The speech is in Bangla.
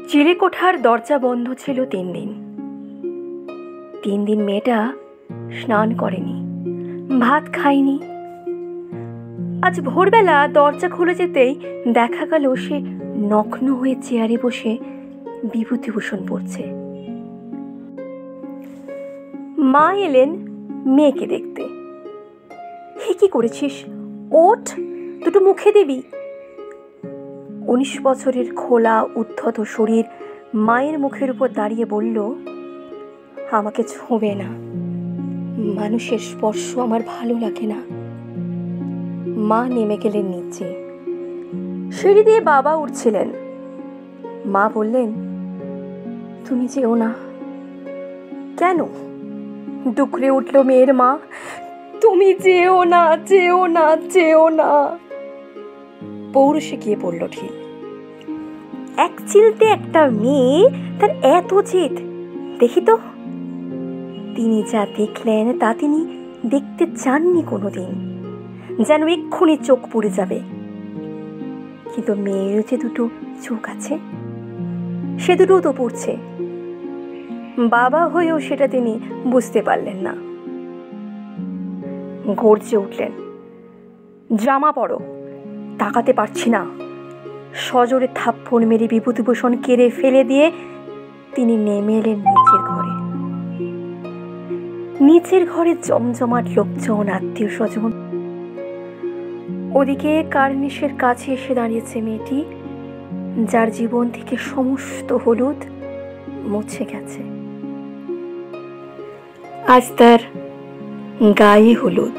চিলেকোঠার দরজা বন্ধ ছিল 3 দিন। 3 দিন মেয়েটা স্নান করেনি, ভাত খায়নি। আজ ভোরবেলা দরজা খুলে যেতেই দেখা গেল সে নগ্ন হয়ে চেয়ারে বসে বিভূতিভূষণ পড়ছে। মা এলেন মেয়েকে দেখতে। হে, কি করেছিস? ওঠ, দুটো মুখে দিবি। 19 বছরের খোলা উদ্ধত শরীর মায়ের মুখের উপর দাঁড়িয়ে বলল, আমাকে ছোঁবে না, মানুষের স্পর্শ আমার ভালো লাগে না। মা নেমে গেলেন নিচে। সিঁড়ি দিয়ে বাবা উঠছিলেন। মা বললেন, তুমি যেও না। কেন? ডুকরে উঠল মেয়ের মা। তুমি যেও না, যেও না, যেও না। পৌরুষে গিয়ে পড়ল ঢিল। এক চিলতে একটা মেয়ে, তার এত জেদ! দেখি তো। তিনি যা দেখলেন তা তিনি দেখতে চাননি কোনোদিন, যেন এক্ষুনি চোখ পুড়ে যাবে। কিন্তু মেয়ের যে দুটো চোখ আছে, সে দুটো তো পড়ছে। বাবা হয়েও সেটা তিনি বুঝতে পারলেন না। গর্জে উঠলেন, জামা পরো, তাকাতে পারছি না। সজোরে থাপ্পড় মেরে বিভূতিভূষণ কেড়ে ফেলে দিয়ে তিনি নেমে এলেন নিচের ঘরে। নিচের ঘরে জমজমাট লোকজন, আত্মীয় স্বজন। ওদিকে কার্নিশের কাছে এসে দাঁড়িয়েছে মেয়েটি, যার জীবন থেকে সমস্ত হলুদ মুছে গেছে। আজ তার গায়ে হলুদ।